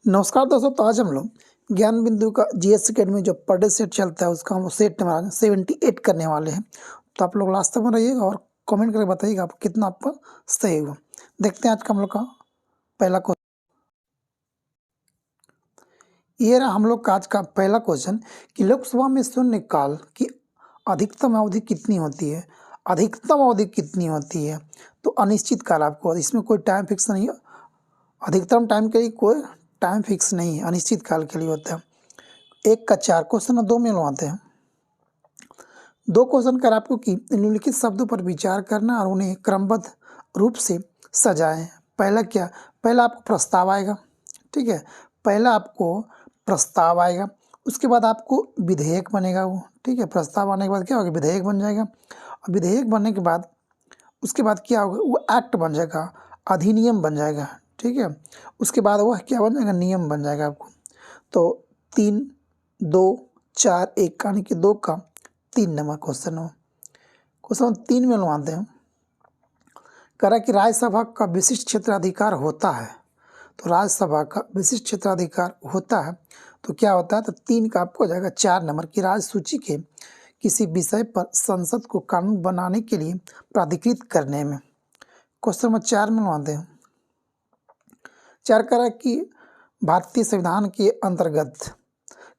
नमस्कार दोस्तों। तो आज हम लोग ज्ञान बिंदु का जीएस अकेडमी जो पर डे सेट चलता है उसका हम लोग सेट नंबर 78 करने वाले हैं। तो आप लोग लास्ट तक में रहिएगा और कमेंट करके बताइएगा आप कितना आपका सही हुआ। देखते हैं आज का हम लोग का पहला क्वेश्चन। ये रहा हम लोग का आज का पहला क्वेश्चन कि लोकसभा में शून्यकाल की अधिकतम अवधि कितनी होती है। अधिकतम अवधि कितनी होती है तो अनिश्चित काल आपको, इसमें कोई टाइम फिक्स नहीं है। अधिकतम टाइम के लिए कोई टाइम फिक्स नहीं है, अनिश्चित काल के लिए होता है। 1 का 4 क्वेश्चन और 2 में मिलवाते हैं। 2 क्वेश्चन कर आपको कि निम्नलिखित शब्दों पर विचार करना और उन्हें क्रमबद्ध रूप से सजाएं। पहला क्या, पहला आपको प्रस्ताव आएगा, ठीक है। पहला आपको प्रस्ताव आएगा, उसके बाद आपको विधेयक बनेगा वो, ठीक है। प्रस्ताव आने के बाद क्या होगा, विधेयक बन जाएगा। और विधेयक बनने के बाद उसके बाद क्या होगा, वो एक्ट बन जाएगा, अधिनियम बन जाएगा, ठीक है। उसके बाद वह क्या बन जाएगा, नियम बन जाएगा आपको। तो 3, 2, 4, 1 यानी कि 2 का 3 नंबर क्वेश्चन हो। क्वेश्चन 3 में लगाते हैं, कह रहा है कि राज्यसभा का विशिष्ट क्षेत्राधिकार होता है। तो राज्यसभा का विशिष्ट क्षेत्राधिकार होता है तो क्या होता है, तो 3 का आपको हो जाएगा 4 नंबर की राज्य सूची के किसी विषय पर संसद को कानून बनाने के लिए प्राधिकृत करने में। क्वेश्चन नंबर 4 में लगाते हैं, 4 कह रहा है कि भारतीय संविधान के अंतर्गत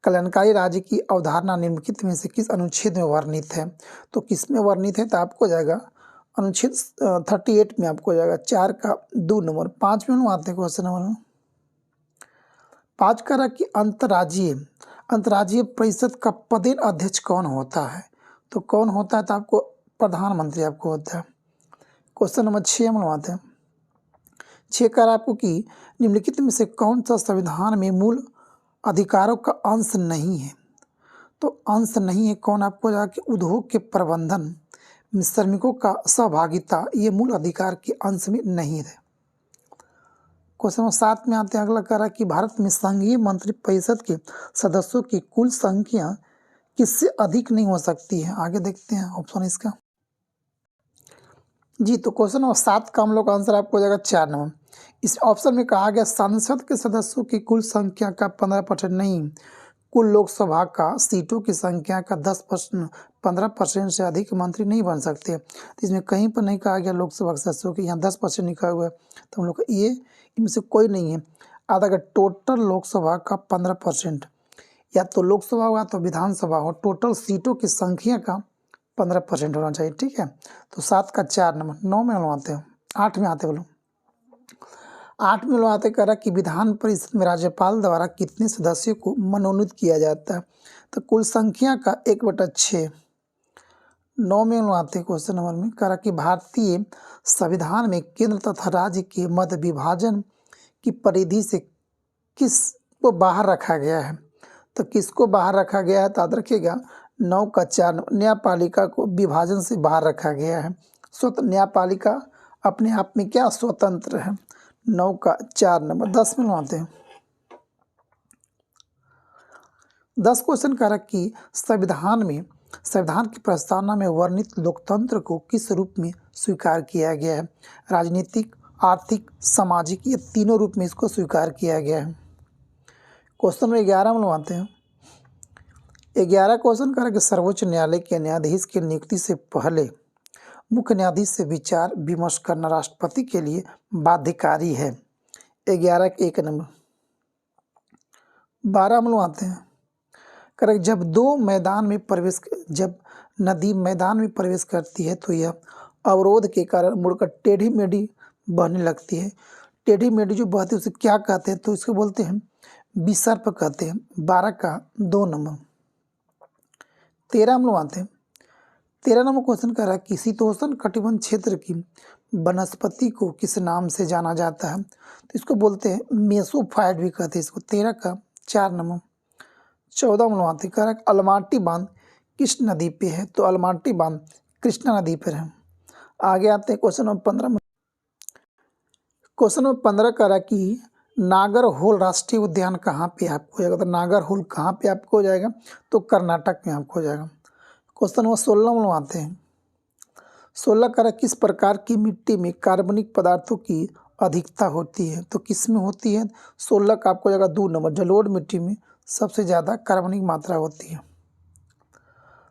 कल्याणकारी राज्य की अवधारणा निम्नलिखित में से किस अनुच्छेद में वर्णित है। तो किस में वर्णित है, तो आपको हो जाएगा अनुच्छेद 38 में आपको हो जाएगा। 4 का 2 नंबर। 5 में आते हैं क्वेश्चन नंबर 5 कह रहा कि अंतर्राज्यीय परिषद का पदेन अध्यक्ष कौन होता है। तो कौन होता है, तो आपको प्रधानमंत्री आपको होता है। क्वेश्चन नंबर 6 में आते हैं, 6 कह रहा आपको कि निम्नलिखित में से कौन सा संविधान में मूल अधिकारों का अंश नहीं है। तो अंश नहीं है कौन, आपको जाके उद्योग के प्रबंधन में श्रमिकों का सहभागिता, ये मूल अधिकार के अंश में नहीं है। क्वेश्चन नंबर 7 में आते हैं, अगला कह रहा है कि भारत में संघीय मंत्रिपरिषद के सदस्यों की कुल संख्या किससे अधिक नहीं हो सकती है। आगे देखते हैं ऑप्शन इसका जी। तो क्वेश्चन नंबर 7 का हम लोग का आंसर आपको हो जाएगा 4 नंबर। इस ऑप्शन में कहा गया संसद के सदस्यों की कुल संख्या का 15% नहीं, कुल लोकसभा का सीटों की संख्या का 10%, 15% से अधिक मंत्री नहीं बन सकते। तो इसमें कहीं पर नहीं कहा गया लोकसभा के सदस्यों के, यहाँ 10% लिखा हुआ है। तो हम लोग ये इनमें से कोई नहीं है। आधा का टोटल लोकसभा का 15%, या तो लोकसभा होगा तो विधानसभा हो, टोटल सीटों की संख्या का 15% होना चाहिए, ठीक है। तो 7 का 4 नंबर। 9 में आते हैं, 8 में आते बोलो। 8 में लोग आते कह रहा कि विधान परिषद में राज्यपाल द्वारा कितने सदस्यों को मनोनीत किया जाता है। तो कुल संख्या का 1/6। 9 में लोग आते क्वेश्चन नंबर में, कह रहा कि भारतीय संविधान में केंद्र तथा राज्य के मध्य विभाजन की परिधि से किसको बाहर रखा गया है। तो किसको बाहर रखा गया है, तो याद रखिएगा 9 का 4 न्यायपालिका को विभाजन से बाहर रखा गया है। स्वतंत्र न्यायपालिका अपने आप में क्या स्वतंत्र है। 9 का 4 नंबर। 10 में आते हैं, 10 क्वेश्चन कह रहा कि संविधान की प्रस्तावना में वर्णित लोकतंत्र को किस रूप में स्वीकार किया गया है। राजनीतिक, आर्थिक, सामाजिक, ये तीनों रूप में इसको स्वीकार किया गया है। क्वेश्चन नंबर 11 में आते हैं, 11 क्वेश्चन कह रहा कि सर्वोच्च न्यायालय के न्यायाधीश की नियुक्ति से पहले मुख्य न्यायाधीश से विचार विमर्श करना राष्ट्रपति के लिए बाध्यकारी है। 11 के 1 नंबर। 12 में आते हैं, करेक्ट। जब नदी मैदान में प्रवेश करती है तो यह अवरोध के कारण मुड़कर टेढ़ी मेढ़ी बहने लगती है। टेढ़ी मेढ़ी जो बहती है उसे क्या कहते हैं, तो इसको बोलते हैं विसर्प कहते हैं। 12 का 2 नंबर। 13 में आते हैं, 13 नंबर क्वेश्चन कह रहा है कि शीतोष्ण कटिबंध क्षेत्र की वनस्पति को किस नाम से जाना जाता है। तो इसको बोलते हैं मेसोफाइट भी कहते हैं इसको। 13 का 4 नंबर। 14 में आते कह रहा है अलमाटी बांध किस नदी पे है। तो अलमाटी बांध कृष्णा नदी पर है। आगे आते हैं क्वेश्चन नंबर 15 में। क्वेश्चन नंबर 15 कह रहा है कि नागरहोल राष्ट्रीय उद्यान कहाँ पे आपको हो जाएगा। तो नागरहोल कहाँ पे आपको हो जाएगा, तो कर्नाटक में आपको हो जाएगा। क्वेश्चन नंबर 16 में आते हैं, 16 कह रहा किस प्रकार की मिट्टी में कार्बनिक पदार्थों की अधिकता होती है, तो किस में होती है? 16 का आपको हो जाएगा 2 नंबर, जलोढ़ मिट्टी में सबसे ज़्यादा कार्बनिक मात्रा होती है।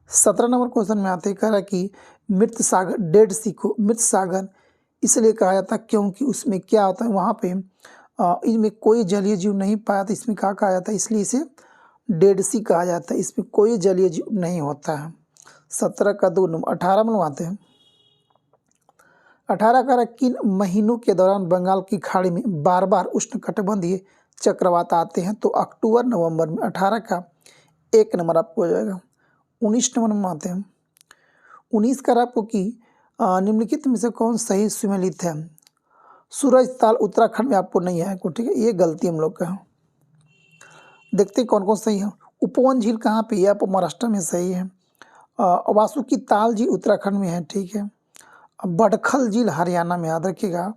17 नंबर क्वेश्चन में आते ही कह रहा है कि मृत सागर, डेड सी को मृत सागर इसलिए कहा जाता है क्योंकि उसमें क्या होता है, वहाँ पे इनमें कोई जलीय जीव नहीं पाया, तो इसमें कहा जाता है, इसलिए इसे डेड सी कहा जाता है, इसमें कोई जलीय जीव नहीं होता है। 17 का 2 नंबर। 18 में आते हैं। 18 का किन महीनों के दौरान बंगाल की खाड़ी में बार बार उष्णकटिबंधीय चक्रवात आते हैं? तो अक्टूबर नवंबर में। 18 का 1 नंबर आपको हो जाएगा। 19 नंबर में आते हैं। 19 का आपको कि निम्नलिखित में से कौन सही सुमेलित है? सूरज ताल उत्तराखंड में आपको नहीं आएगा, ठीक है, ये गलती हम लोग का है। देखते हैं कौन कौन सही है। उपवन झील कहाँ पे? ये आपको महाराष्ट्र में सही है। वासुकी ताल झील उत्तराखंड में है, ठीक है। बड़खल झील हरियाणा में, याद रखिएगा।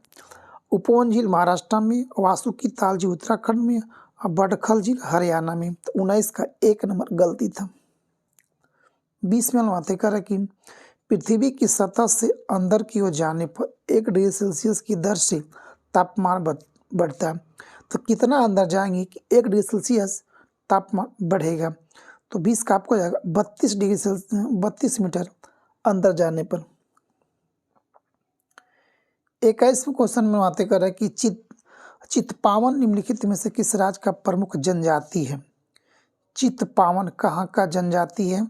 उपवन झील महाराष्ट्र में, वासुकी ताल झील उत्तराखंड में और बड़खल झील हरियाणा में। तो 19 का 1 नंबर गलती था। 20 में बातें कर रहे कि पृथ्वी की सतह से अंदर की ओर जाने पर 1 डिग्री सेल्सियस की दर से तापमान बढ़ता है। तो कितना अंदर जाएंगे कि 1 डिग्री सेल्सियस तापमान बढ़ेगा? तो 20 का आपको जाएगा 32 डिग्री सेल्सियस, 32 मीटर अंदर जाने पर। 21वें क्वेश्चन में बातें कर रहे हैं कि चितपावन निम्नलिखित में से किस राज्य का प्रमुख जनजाति है? चितपावन कहाँ का जनजाति है?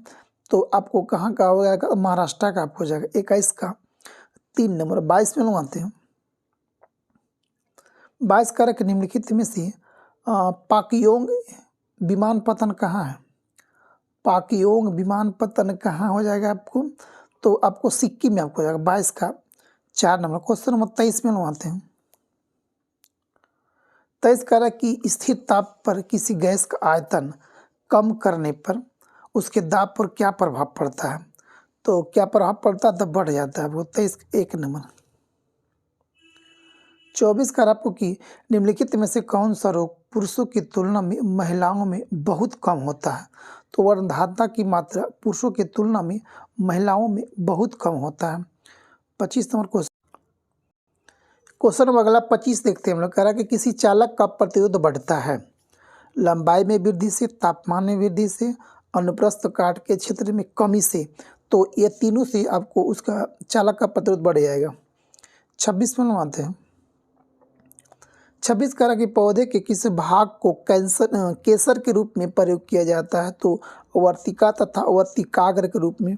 तो आपको कहाँ का हो जाएगा? महाराष्ट्र का आपको हो जाएगा। 21 का 3 नंबर। 22 में आते हैं। 22 का निम्नलिखित में से पाकयोंग विमानपत्तन कहाँ है? पाकयोंग विमानपत्तन कहाँ हो जाएगा आपको? तो आपको सिक्किम में आपको हो जाएगा। 22 का 4 नंबर। क्वेश्चन नंबर 23 में आते हैं। 23 कह रहा कि स्थिर ताप पर किसी गैस का आयतन कम करने पर उसके दाब पर क्या प्रभाव पड़ता है? तो क्या प्रभाव पड़ता है? तो बढ़ जाता है। वो 23 1 नंबर। 24 का आपको कि निम्नलिखित में से कौन सा रोग पुरुषों की तुलना में महिलाओं में बहुत कम होता है? तो वर्णधाता की मात्रा पुरुषों की तुलना में महिलाओं में बहुत कम होता है। 25 नंबर क्वेश्चन नंबर अगला 25 देखते हैं हम लोग। कह रहा है कि किसी चालक का प्रतिरोध बढ़ता है लंबाई में वृद्धि से, तापमान में वृद्धि से, अनुप्रस्थ काट के क्षेत्र में कमी से। तो ये तीनों से आपको उसका चालक का प्रतिरोध बढ़ जाएगा। 26 में आते हैं। 26 कह रहा कि पौधे के किस भाग को केसर के रूप में प्रयोग किया जाता है? तो वर्तिका तथा वर्तिकाग्र के रूप में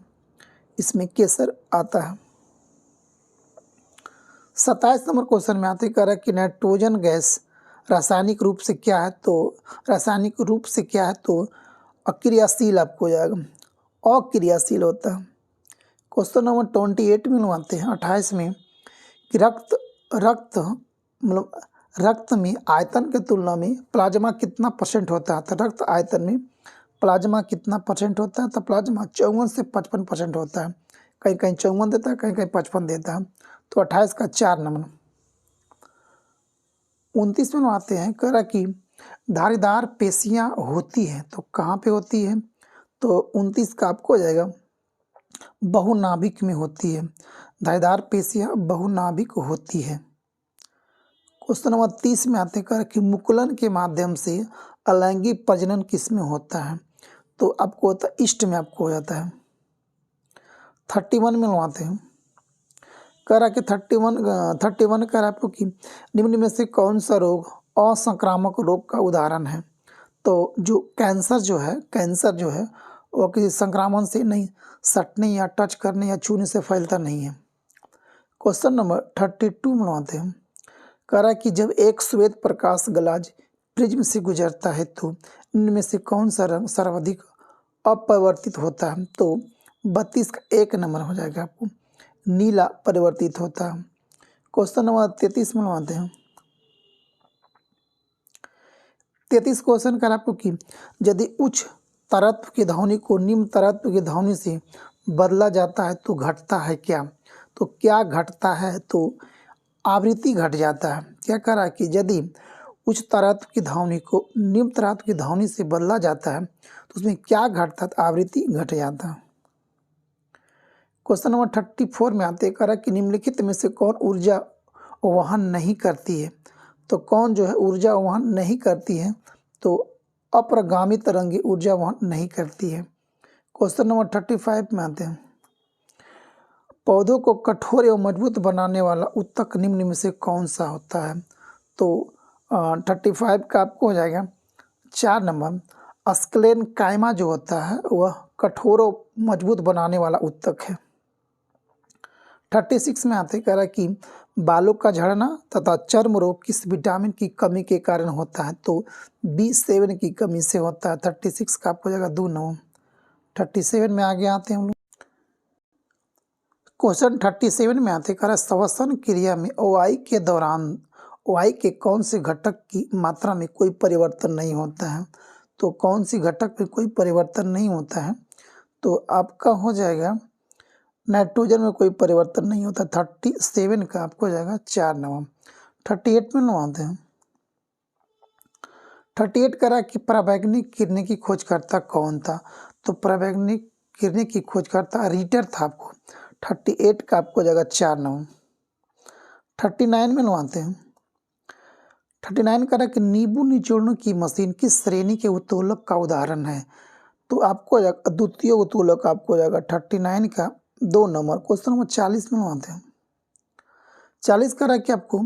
इसमें केसर आता है। 27 नंबर क्वेश्चन में आते कह रहा कि नाइट्रोजन गैस रासायनिक रूप से क्या है? तो रासायनिक रूप से क्या है? तो अक्रियाशील आपको हो जाएगा, अक्रियाशील होता है। क्वेश्चन नंबर 28 में आते हैं। 28 में कि रक्त में आयतन के तुलना में प्लाज्मा कितना परसेंट होता है? तो रक्त आयतन में प्लाज्मा कितना परसेंट होता है? तो प्लाज्मा 54 से 55% होता है। कहीं कहीं 54 देता है, कहीं कहीं 55 देता है। तो 28 का 4 नंबर। 29 में आते हैं। कह रहा कि धारीदार पेशियां होती हैं तो कहाँ पे होती है? तो 29 का आपको हो जाएगा बहुनाभिक में होती है। धारीदार पेशियां बहुनाभिक होती है। क्वेश्चन नंबर 30 में आते हैं कि मुकुलन के माध्यम से अलैंगिक प्रजनन किस में होता है? तो आपको होता है ईस्ट में आपको हो जाता है। 31 में आते हैं। कह रहा कि 31 कह रहा आपको कि निम्न में से कौन सा रोग असंक्रामक रोग का उदाहरण है? तो जो कैंसर जो है वो किसी संक्रामण से नहीं, सटने या टच करने या छूने से फैलता नहीं है। क्वेश्चन नंबर 32 में आते हैं। कह रहा कि जब एक श्वेत प्रकाश गलाज प्रिज्म से गुजरता है तो इनमें से कौन सा रंग सर्वाधिक अपरिवर्तित होता है? तो 32 का 1 नंबर हो जाएगा आपको, नीला परिवर्तित होता है। क्वेश्चन नंबर 33 में आते हैं। 33 क्वेश्चन कर आपको कि यदि उच्च तरत्व की ध्वनि को निम्न तरत्व की ध्वनि से बदला जाता है तो घटता है क्या? तो क्या घटता है? तो आवृत्ति घट जाता है। क्या कह रहा है कि यदि उच्च तरत्व की ध्वनि को निम्न तरत्व की ध्वनि से बदला जाता है तो उसमें क्या घटता है? तो आवृत्ति घट जाता है। क्वेश्चन नंबर 34 में आते कह रहा है कि निम्नलिखित में से कौन ऊर्जा वहन नहीं करती है। तो कौन जो है ऊर्जा वहन नहीं करती है? तो अप्रगामी तरंगी ऊर्जा वहन नहीं करती है। क्वेश्चन नंबर 35 में आते हैं। पौधों को कठोर एवं मजबूत बनाने वाला ऊतक निम्न में से कौन सा होता है? तो 35 का आपको हो जाएगा 4 नंबर स्क्लेरेन्काइमा जो होता है वह कठोर और मजबूत बनाने वाला ऊतक है। 36 में आते कह रहा है कि बालों का झड़ना तथा चर्म रोग किस विटामिन की कमी के कारण होता है? तो B7 की कमी से होता है। 36 का आपको हो जाएगा 2 नंबर। 37 में आगे आते हैं हम लोग। क्वेश्चन 37 में आते कह रहा है श्वसन क्रिया में ओआई के दौरान ओआई के कौन से घटक की मात्रा में कोई परिवर्तन नहीं होता है? तो कौन सी घटक में कोई परिवर्तन नहीं होता है? तो आपका हो जाएगा नाइट्रोजन में कोई परिवर्तन नहीं होता। 37 का आपको हो जाएगा 4 नंबर। 38 में आते हैं। 38 कह रहा है कि पराबैंगनी किरणें की खोजकर्ता कौन था? तो पराबैंगनी किरणें की खोजकर्ता रीटर था आपको। 38 का आपको हो जाएगा 4 नंबर। 39 में आते हैं। 39 कह रहा है कि नींबू निचोड़ने की मशीन किस श्रेणी के उत्तोलक का उदाहरण है? तो आपको हो जाएगा द्वितीय उत्तोलक आपको हो जाएगा 39 का 2 नंबर। क्वेश्चन नंबर 40 में आते हैं। 40 कह रहा है कि आपको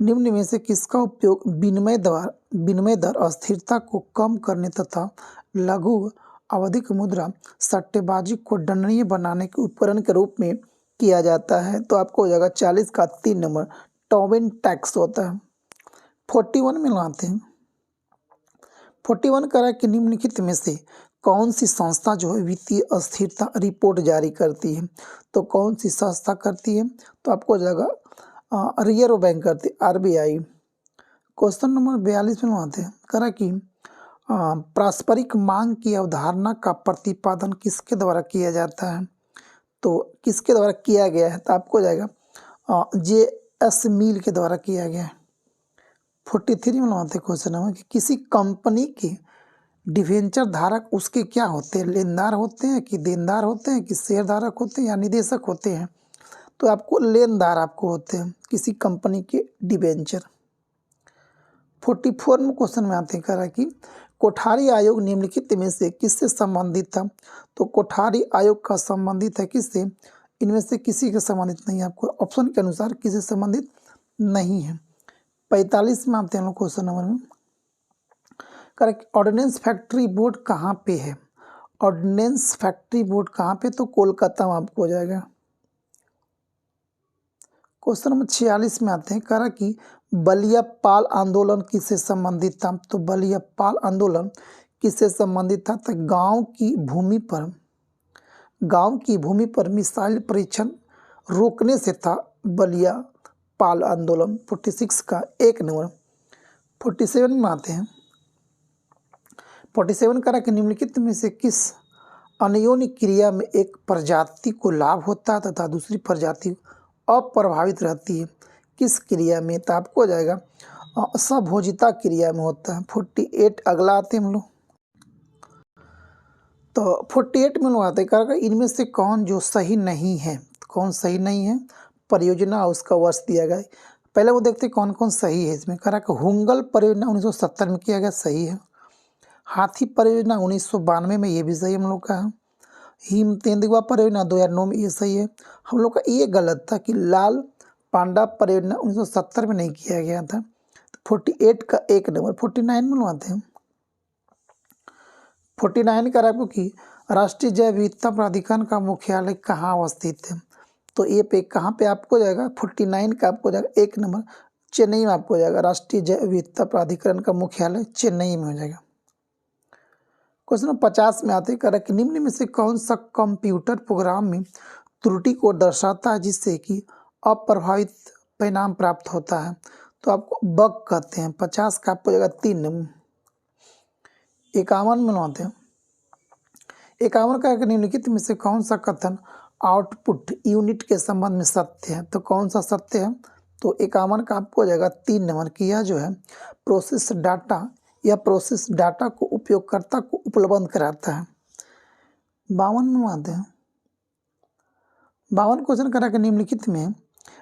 निम्न में से किसका उपयोग विनिमय दर अस्थिरता को कम करने तथा लघु आवधिक मुद्रा सट्टेबाजी को दंडनीय बनाने के उपकरण के रूप में किया जाता है? तो आपको हो जाएगा 40 का 3 नंबर टोबिन टैक्स होता है। 41 में आते हैं। 41 कह रहा है कि निम्नलिखित में से कौन सी संस्था जो है वित्तीय अस्थिरता रिपोर्ट जारी करती है? तो कौन सी संस्था करती है? तो आपको हो जाएगा रिजर्व बैंक करती है, RBI। क्वेश्चन नंबर 42 में आते हैं। कह रहा है कि पारस्परिक मांग की अवधारणा का प्रतिपादन किसके द्वारा किया जाता है? तो किसके द्वारा किया गया है? तो आपको हो जाएगा JS मिल के द्वारा किया गया है। 43 में आते हैं क्वेश्चन नंबर कि किसी कंपनी के डिवेंचर धारक उसके क्या होते हैं? लेनदार होते हैं कि देनदार होते हैं कि शेयरधारक होते हैं या निदेशक होते हैं? तो आपको लेनदार आपको होते हैं किसी कंपनी के डिवेंचर। 44 में क्वेश्चन में आते हैं कह रहा है कि कोठारी आयोग निम्नलिखित में से किससे संबंधित था? तो कोठारी आयोग का संबंधित है किससे? इनमें से किसी के संबंधित नहीं है। आपको ऑप्शन के अनुसार किसी संबंधित नहीं है। 45 में आते हैं लोग क्वेश्चन नंबर में। करेक्ट ऑर्डिनेंस फैक्ट्री बोर्ड कहाँ पे है? ऑर्डिनेंस फैक्ट्री बोर्ड कहाँ पे? तो कोलकाता में आपको हो जाएगा। क्वेश्चन नंबर 46 में आते हैं कह रहा कि बलिया पाल आंदोलन किससे संबंधित था? तो बलिया पाल आंदोलन किससे संबंधित था? तो गांव की भूमि पर मिसाइल परीक्षण रोकने से था बलिया पाल आंदोलन। 46 का 1 नंबर। 47 में आते हैं। 47 कह रहा कि निम्नलिखित में से किस अनयोनी क्रिया में एक प्रजाति को लाभ होता है तथा दूसरी प्रजाति अप्रभावित रहती है? किस क्रिया में? तो आपको हो जाएगा असभोजिता क्रिया में होता है। 48 अगला आते हैं हम लोग। तो 48 में लोग आते हैं इनमें से कौन जो सही नहीं है? कौन सही नहीं है? परियोजना उसका वर्ष दिया गया है। पहले वो देखते हैं कौन कौन सही है इसमें। कह रहा कि हुंगल परियोजना 1970 में किया गया, सही है। हाथी परियोजना 1992 में, ये भी सही हम लोग का है। हिम तेंदुआ परियोजना 2009 में, ये सही है। हम लोग का ये गलत था कि लाल पांडा परियोजना 1970 में नहीं किया गया था। 48 का 1 नंबर। 49 में आते हैं। 49 का आपको कि राष्ट्रीय जैव विविधता प्राधिकरण का मुख्यालय कहाँ अवस्थित है? तो ये पे कहाँ पे आपको जाएगा? 49 का आपको जाएगा 1 नंबर चेन्नई में आपको जाएगा। राष्ट्रीय जैव विविधता प्राधिकरण का मुख्यालय चेन्नई में हो जाएगा। क्वेश्चन नंबर 50 में आते हैं कि निम्न में से कौन सा कंप्यूटर प्रोग्राम में त्रुटि को दर्शाता है जिससे कि अप्रभावित परिणाम प्राप्त होता है? तो आपको बग कहते हैं। 50 का आपको जाएगा 3 नंबर। 51 में आते हैं। 51 का निम्नलिखित में से कौन सा कथन आउटपुट यूनिट के संबंध में सत्य है? तो कौन सा सत्य है? तो 51 का आपको हो जाएगा 3 नंबर की यह जो है प्रोसेस डाटा को उपयोगकर्ता को उपलब्ध कराता है। 52 में आते हैं। 52 क्वेश्चन करा कि निम्नलिखित में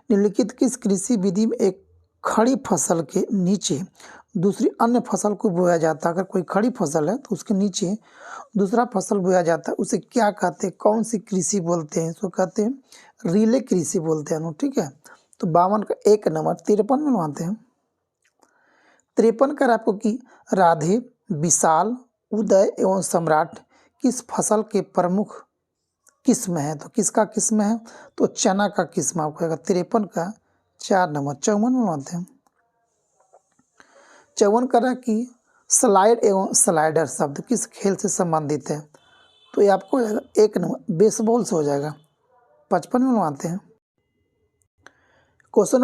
निम्नलिखित किस कृषि विधि में एक खड़ी फसल के नीचे दूसरी अन्य फसल को बोया जाता है? अगर कोई खड़ी फसल है तो उसके नीचे दूसरा फसल बोया जाता है, उसे क्या कहते हैं, कौन सी कृषि बोलते हैं? इसको कहते हैं रिले कृषि बोलते हैं। ठीक है, तो 52 का 1 नंबर। 53 में बनवाते हैं। 53 कर आपको कि राधे, विशाल, उदय एवं सम्राट किस फसल के प्रमुख किस्म है? तो किसका किस्म है? तो चना का किस्म आपको आएगा। 53 का 4 नंबर। 54 में बनवाते हैं। 54 करा कि स्लाइड एवं स्लाइडर शब्द किस खेल से संबंधित है? तो ये आपको 1 नंबर बेसबॉल से हो जाएगा। 55 में बनवाते हैं। क्वेश्चन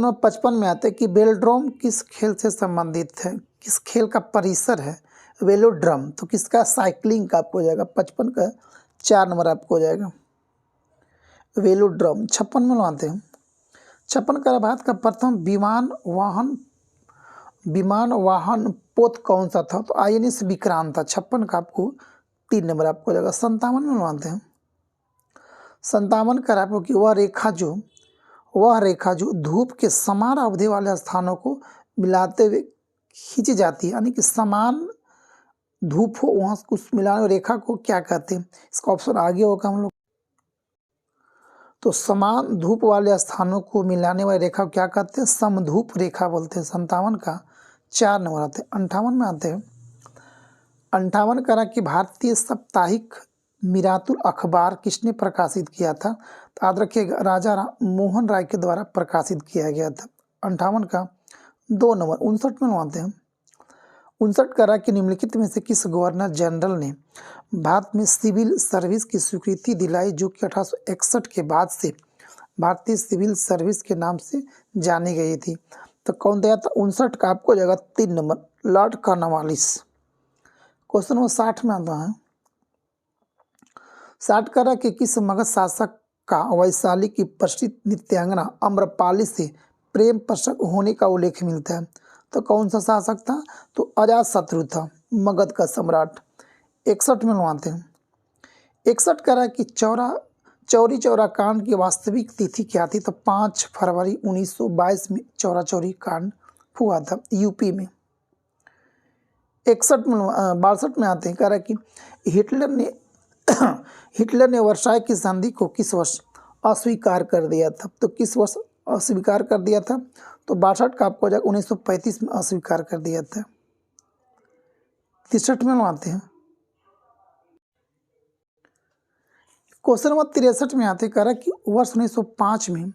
नंबर 55 में आते हैं कि वेलोड्रोम किस खेल से संबंधित है? किस खेल का परिसर है वेलोड्रम? तो किसका? साइकिलिंग का आपको हो जाएगा। 55 का 4 नंबर आपको हो जाएगा वेलोड्रम। 56 में बनवाते हैं। 56 का भारत का प्रथम विमान वाहन पोत कौन सा था? तो INS विक्रांत था। 56 का आपको 3 नंबर आपको हो जाएगा। 57 में बनवाते हैं। 57 का आपको कि वह रेखा जो धूप के समान अवधि वाले स्थानों को मिलाते हुए खींची जाती है, यानी कि समान धूप हो वहाँ उस मिलाने रेखा को क्या कहते हैं? इसका ऑप्शन आगे होगा हम लोग। तो समान धूप वाले स्थानों को मिलाने वाली रेखा को क्या कहते हैं? समधूप रेखा बोलते हैं। 57 का 4 नंबर आते हैं। 58 में आते हैं। 58 करा कि भारतीय साप्ताहिक मिरातुल अखबार किसने प्रकाशित किया था? तो याद रखिएगा राजा मोहन राय के द्वारा प्रकाशित किया गया था। 58 का 2 नंबर। 59 में बनवाते हैं। 59 करा कि निम्नलिखित में से किस गवर्नर जनरल ने भारत में सिविल सर्विस की स्वीकृति दिलाई, जो कि 1861 के बाद से भारतीय सिविल सर्विस के नाम से जानी गई थी? तो कौन दिया था? 59 का आपको जगह 3 number Lord Cornwallis. Question number 60 में आता है। 60 करा कि किस मगध शासक का वैशाली की प्रसिद्ध नृत्यांगना अम्रपाली से प्रेम प्रसंग होने का उल्लेख मिलता है? तो कौन सा शासक था? तो अजातशत्रु था, मगध का सम्राट। 61 में बनवाते हैं। 61 करा कि चौरी चौरा कांड की वास्तविक तिथि क्या थी? तो 5 फरवरी 1922 में चौरा चौरी कांड हुआ था यूपी में। 62 में आते हैं। कह रहा है कि हिटलर ने वर्साय की संधि को किस वर्ष अस्वीकार कर दिया था? तो किस वर्ष अस्वीकार कर दिया था? तो 62 का आपको जाएगा 1935 में अस्वीकार कर दिया था। 63 में आते हैं। क्वेश्चन नंबर 63 में आते कह रहा कि वर्ष 1905 में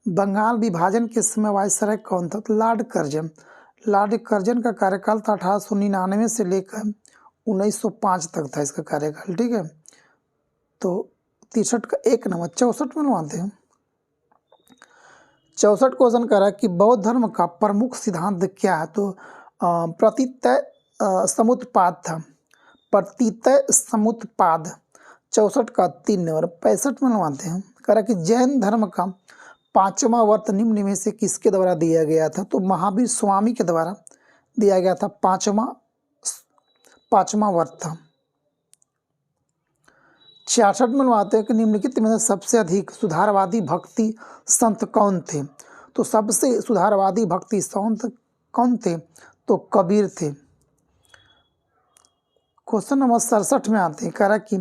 बंगाल विभाजन के समय वायसराय कौन था? तो लॉर्ड कर्जन। लॉर्ड कर्जन का कार्यकाल था 1899 से लेकर 1905 तक था इसका कार्यकाल। ठीक है, तो 63 का 1 नंबर। 64 में बनवाते हैं। 64 क्वेश्चन कह रहा है कि बौद्ध धर्म का प्रमुख सिद्धांत क्या है? तो प्रतितय समुत्पाद था। प्रतितय समुत्पाद। 64 का 3 नंबर। 65 में बनवाते हैं। कह रहा है कि जैन धर्म का 5वां व्रत निम्न में से किसके द्वारा दिया गया था? तो महावीर स्वामी के द्वारा दिया गया था। 5वां व्रत था। 66 में बनवाते हैं कि निम्नलिखित में से सबसे अधिक सुधारवादी भक्ति संत कौन थे? तो सबसे सुधारवादी भक्ति संत कौन थे? तो कबीर थे। क्वेश्चन नंबर 67 में आते हैं। कह रहा कि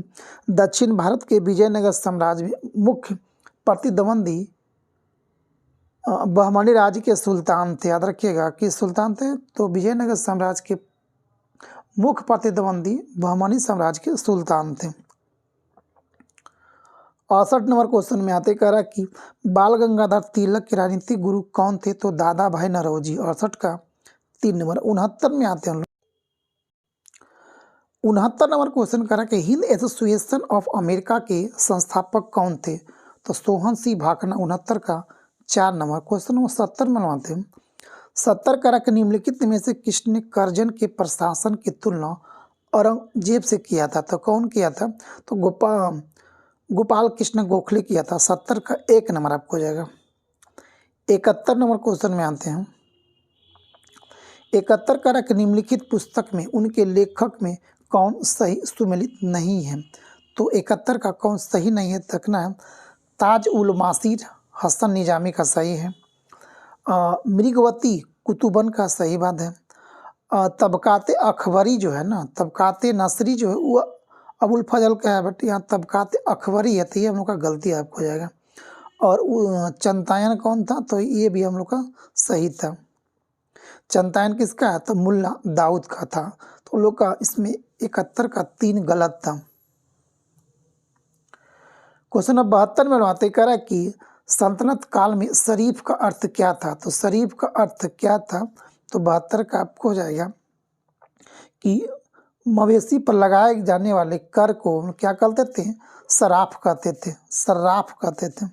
दक्षिण भारत के विजयनगर साम्राज्य में मुख्य प्रतिद्वंदी बहमनी राज्य के सुल्तान थे। याद रखिएगा कि सुल्तान थे। तो विजयनगर साम्राज्य के मुख्य प्रतिद्वंदी बहमनी साम्राज्य के सुल्तान थे। 68 नंबर क्वेश्चन में आते कह रहा कि बाल गंगाधर तिलक के राजनीतिक गुरु कौन थे? तो दादा भाई नौरोजी। 68 का 3 नंबर। 69 में आते हैं। 69 नंबर क्वेश्चन कह रहा कि हिंद एसोसिएशन ऑफ अमेरिका के संस्थापक कौन थे? तो सोहन सिंह भाखना। 69 का 4 नंबर। क्वेश्चन नंबर 70 में बनवाते हैं। 70 कह रहा कि निम्नलिखित में से किसने कर्जन के प्रशासन की तुलना औरंगजेब से किया था? तो कौन किया था? तो गोपाल कृष्ण गोखले किया था। 70 का 1 नंबर आपको हो जाएगा। 71 नंबर क्वेश्चन में आते हैं। 71 कह रहा कि निम्नलिखित पुस्तक में उनके लेखक में कौन सही सुमेलित नहीं है? तो 71 का कौन सही नहीं है? तकना है ताज उल मासीर, हसन निजामी का सही है। मृगवती कुतुबन का सही बात है। तबकाते अखबारी जो है ना, तबकाते नसरी जो है वो अबुल फजल का है, बट यहाँ तबकाते अखबारी है, तो ये हम लोग का गलती आपको हो जाएगा। और चंतायन कौन था, तो ये भी हम लोग का सही था। चंतायन किसका है, तो मुल्ला दाऊद का था। तो हम लोग का इसमें 71 का 3 गलत था। क्वेश्चन नंबर 72 में बातें करा कि सल्तनत काल में शरीफ का अर्थ क्या था। तो शरीफ का अर्थ क्या था, तो 72 का आपको हो जाएगा कि मवेशी पर लगाए जाने वाले कर को क्या कहते थे, सराफ कहते थे, सराफ कहते थे।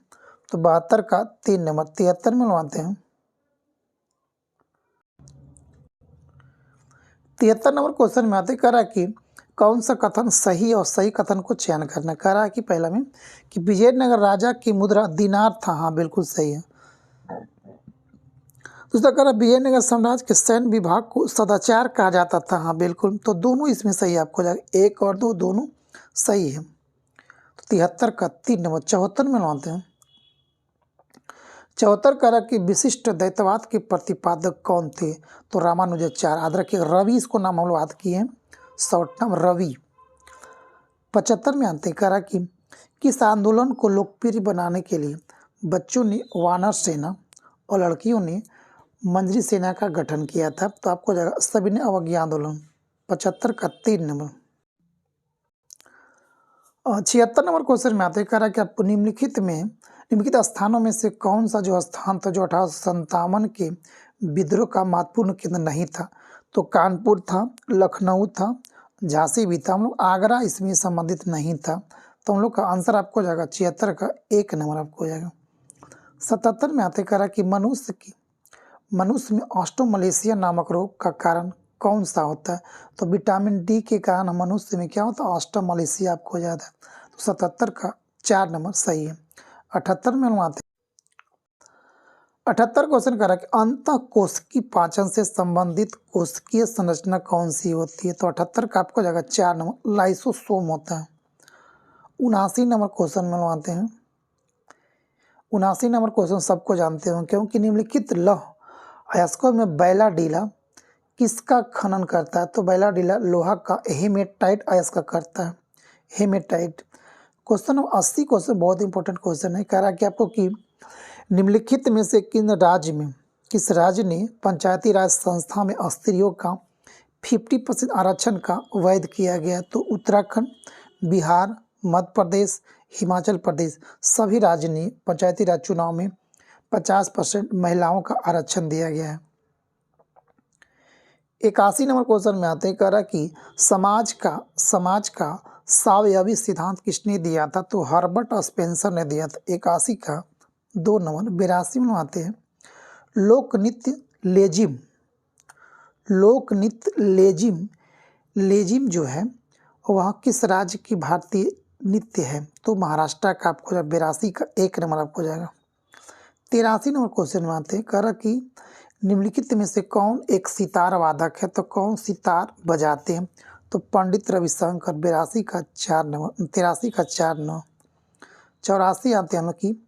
तो 72 का 3 नंबर। 73 में लगाते हैं। 73 नंबर क्वेश्चन में आते करा कि कौन सा कथन सही और सही कथन को चयन करना। करा कि पहला में कि विजयनगर राजा की मुद्रा दिनार था, हाँ बिल्कुल सही है। दूसरा करा विजयनगर साम्राज्य के सैन्य विभाग को सदाचार कहा जाता था, हाँ बिल्कुल। तो दोनों इसमें सही आपको जाएगा, 1 और 2 दोनों सही है। तो 73 का 3 नंबर। 74 में लगाते हैं। 74 करा कि विशिष्ट द्वैतवाद के प्रतिपादक कौन थे। तो रामानुजाचार्य। याद रखिए रवि इसको नाम हम लोग याद किए हैं, शॉर्ट नाम रवि। 75 में आते करा कि किस आंदोलन को लोकप्रिय बनाने के लिए बच्चों ने वानर सेना और लड़कियों ने मंजरी सेना का गठन किया था। तो आपको जाएगा सविनय अवज्ञा आंदोलन। 75 का 3 नंबर। 76 नंबर क्वेश्चन में आते करा कि आपको निम्नलिखित स्थानों में से कौन सा जो स्थान था जो 1857 के विद्रोह का महत्वपूर्ण केंद्र नहीं था। तो कानपुर था, लखनऊ था, झांसी भी था, हम लोग आगरा इसमें संबंधित नहीं था। तो हम लोग का आंसर आपको हो जाएगा 76 का 1 नंबर आपको हो जाएगा। 77 में आते करा कि मनुष्य में ऑस्ट्रोमलेशिया नामक रोग का कारण कौन सा होता है। तो विटामिन डी के कारण मनुष्य में क्या होता है, ऑस्ट्रोमलेशिया आपको हो जाता है। तो 77 का 4 नंबर सही है। 78 में हम आते 78 क्वेश्चन करा कि अंतःकोशिकीय पाचन से संबंधित कोशिकीय संरचना कौन सी होती है। तो 78 का आपको जाएगा 4 नंबर, लाइसोसोम होता है। 79 नंबर क्वेश्चन में आते हैं। 79 नंबर क्वेश्चन सबको जानते हो, क्योंकि निम्नलिखित लौह अयस्कों में बैलाडीला किसका खनन करता है। तो बैलाडीला लोहा का हेमेटाइट अयस्क करता है, हेमेटाइट। क्वेश्चन नंबर 80 क्वेश्चन बहुत इंपॉर्टेंट क्वेश्चन है। कह रहा है कि आपको कि निम्नलिखित में से किस राज्य ने पंचायती राज संस्था में स्त्रियों का 50% आरक्षण का वैध किया गया। तो उत्तराखंड, बिहार, मध्य प्रदेश, हिमाचल प्रदेश सभी राज्य ने पंचायती राज चुनाव में 50% महिलाओं का आरक्षण दिया गया है। 81 नंबर क्वेश्चन में आते हैं, कह रहा कि समाज का सावयवी सिद्धांत किसने दिया था। तो हर्बर्ट स्पेंसर ने दिया था। 81 का 2 नंबर। 82 में आते हैं लोकनृत्य लेजिम जो है वह किस राज्य की भारतीय नृत्य है। तो महाराष्ट्र का आपको 82 का 1 नंबर आपको जाएगा। 83 नंबर क्वेश्चन में आते हैं, कह रहा कि निम्नलिखित में से कौन एक सितार वादक है। तो कौन सितार बजाते हैं। तो पंडित रविशंकर। 82 का 4 नंबर। 83 का 4 नंबर। 84 आते हैं कि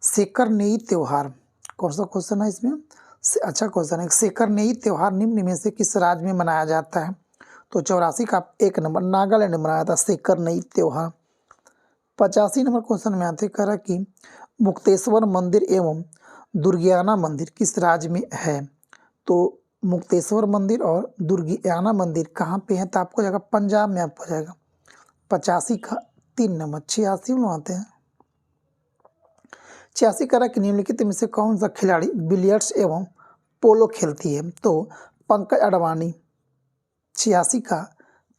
सेकरनेई त्योहार, कौन सा क्वेश्चन है इसमें, अच्छा क्वेश्चन है। सेकरनेई त्योहार निम्न में से किस राज्य में मनाया जाता है। तो 84 का 1 नंबर। नागालैंड में मनाया था सेकरनेई त्योहार। 85 नंबर क्वेश्चन में आते कह रहा कि मुक्तेश्वर मंदिर एवं दुर्गियाना मंदिर किस राज्य में है। तो मुक्तेश्वर मंदिर और दुर्गियाना मंदिर कहाँ पे है। तो आपको जाएगा पंजाब में आपको जाएगा। 85 का 3 नंबर। 86 में आते हैं। 86 कह रहा कि निम्नलिखित में से कौन सा खिलाड़ी बिलियर्ड्स एवं पोलो खेलती है। तो पंकज अडवाणी। 86 का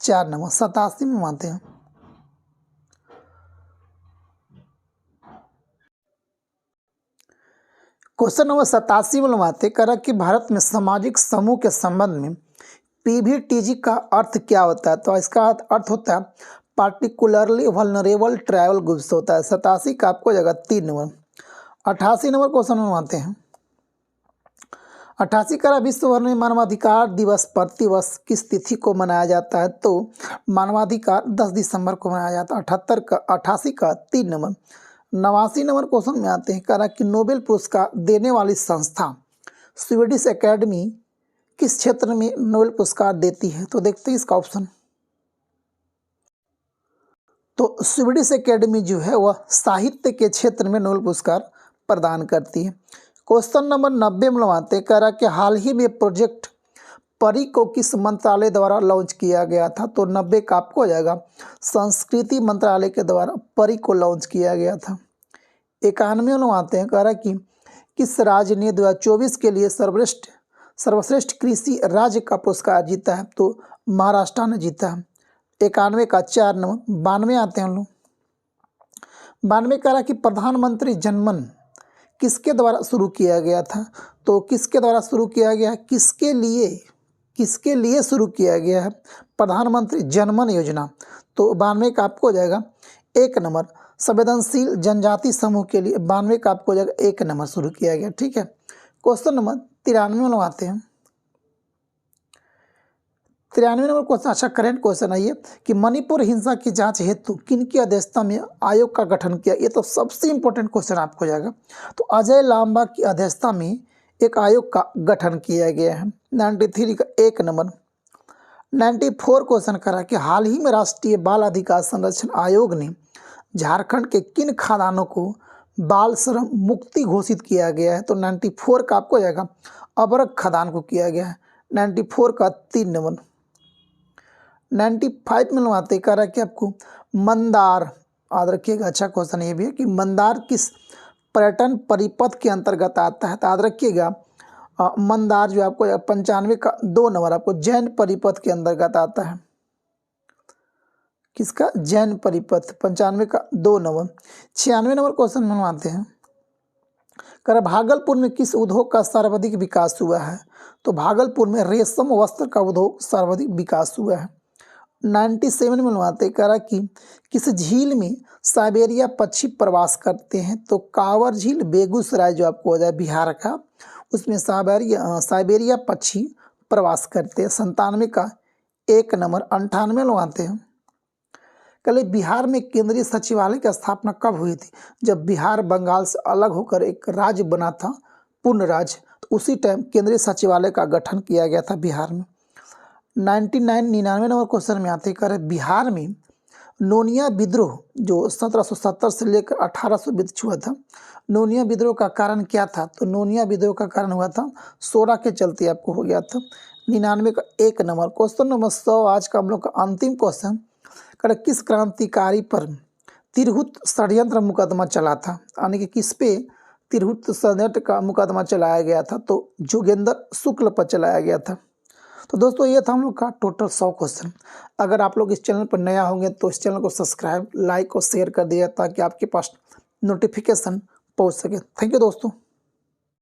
4 नंबर। 87 में आते हैं। क्वेश्चन नंबर 87 में आते कह रहा कि भारत में सामाजिक समूह के संबंध में पीवीटीजी का अर्थ क्या होता है। तो इसका अर्थ होता है पार्टिकुलरली वल्नरेबल ट्राइबल ग्रुप्स होता है। 87 का आपको जगह 3 नंबर। 88 नंबर क्वेश्चन में आते हैं। 88 का विश्व भर में मानवाधिकार दिवस प्रतिवर्ष किस तिथि को मनाया जाता है। तो मानवाधिकार 10 दिसंबर को मनाया जाता है। 88 का 3 नंबर। 89 नंबर क्वेश्चन में आते हैं, कह रहा कि नोबेल पुरस्कार देने वाली संस्था स्वीडिश एकेडमी किस क्षेत्र में नोबेल पुरस्कार देती है? तो देखते हैं इसका ऑप्शन। तो स्वीडिश एकेडमी जो है वह साहित्य के क्षेत्र में नोबेल पुरस्कार प्रदान करती है। क्वेश्चन नंबर 90 में आते हैं, कह रहा कि हाल ही में प्रोजेक्ट परी को किस मंत्रालय द्वारा लॉन्च किया गया था? तो 90 का आपको हो जाएगा संस्कृति मंत्रालय के द्वारा परी को लॉन्च किया गया था। 91 में आते हैं, कह रहा कि किस राज्य ने 2024 के लिए सर्वश्रेष्ठ कृषि राज्य का पुरस्कार जीता है? तो महाराष्ट्र ने जीता है। 91 का 4 नंबर। 92 आते हैं हम लोग। 92 कह रहा कि प्रधानमंत्री जनमन किसके द्वारा शुरू किया गया था? तो किसके द्वारा शुरू किया गया है? किसके लिए शुरू किया गया है प्रधानमंत्री जनमन योजना? तो 92 का आपको हो जाएगा 1 नंबर। संवेदनशील जनजाति समूह के लिए 92 का आपको हो जाएगा 1 नंबर शुरू किया गया। ठीक है। क्वेश्चन नंबर 93 में आते हैं। 93 नंबर क्वेश्चन, अच्छा करेंट क्वेश्चन है ये कि मणिपुर हिंसा की जांच हेतु किनकी अध्यक्षता में आयोग का गठन किया? ये तो सबसे इंपॉर्टेंट क्वेश्चन आपको हो जाएगा। तो अजय लांबा की अध्यक्षता में एक आयोग का गठन किया गया है। 93 का 1 नंबर। 94 क्वेश्चन करा कि हाल ही में राष्ट्रीय बाल अधिकार संरक्षण आयोग ने झारखंड के किन खादानों को बाल श्रम मुक्ति घोषित किया गया है? तो 94 का आपको हो जाएगा अबरक खदान को किया गया है। 94 का 3 नंबर। 95 में आते कह रहा है कि आपको मंदार, याद रखिएगा, अच्छा क्वेश्चन ये भी है कि मंदार किस पर्यटन परिपथ के अंतर्गत आता है? तो याद रखिएगा मंदार जो आपको 95 का 2 नंबर आपको जैन परिपथ के अंतर्गत आता है। किसका? जैन परिपथ। 95 का 2 नंबर। 96 नंबर क्वेश्चन में आते हैं, कर भागलपुर में किस उद्योग का सर्वाधिक विकास हुआ है? तो भागलपुर में रेशम वस्त्र का उद्योग सर्वाधिक विकास हुआ है। 97 में आते कह रहा कि किस झील में साइबेरिया पक्षी प्रवास करते हैं? तो कांवर झील बेगूसराय जो आपको हो जाए बिहार का, उसमें साइबेरिया पक्षी प्रवास करते हैं। 97 का 1 नंबर। 98 में आते हैं, कल बिहार में केंद्रीय सचिवालय की स्थापना कब हुई थी? जब बिहार बंगाल से अलग होकर एक राज्य बना था, पूर्ण राज्य, तो उसी टाइम केंद्रीय सचिवालय का गठन किया गया था बिहार में। 99 नंबर क्वेश्चन में आते कर बिहार में नोनिया विद्रोह जो 1770 से लेकर 1800 बीच हुआ था, नोनिया विद्रोह का कारण क्या था? तो नोनिया विद्रोह का कारण हुआ था सोरा के चलते आपको हो गया था। 99 का 1 नंबर। क्वेश्चन नंबर 100 आज का हम लोग का अंतिम क्वेश्चन, कर किस क्रांतिकारी पर तिरहुत षड्यंत्र मुकदमा चला था? यानी कि किस पे तिरहुत षड्यंत्र का मुकदमा चलाया गया था? तो जोगेंद्र शुक्ल पर चलाया गया था। तो दोस्तों ये था हम लोग का टोटल 100 क्वेश्चन। अगर आप लोग इस चैनल पर नया होंगे तो इस चैनल को सब्सक्राइब, लाइक और शेयर कर दिया ताकि आपके पास नोटिफिकेशन पहुंच सके। थैंक यू दोस्तों।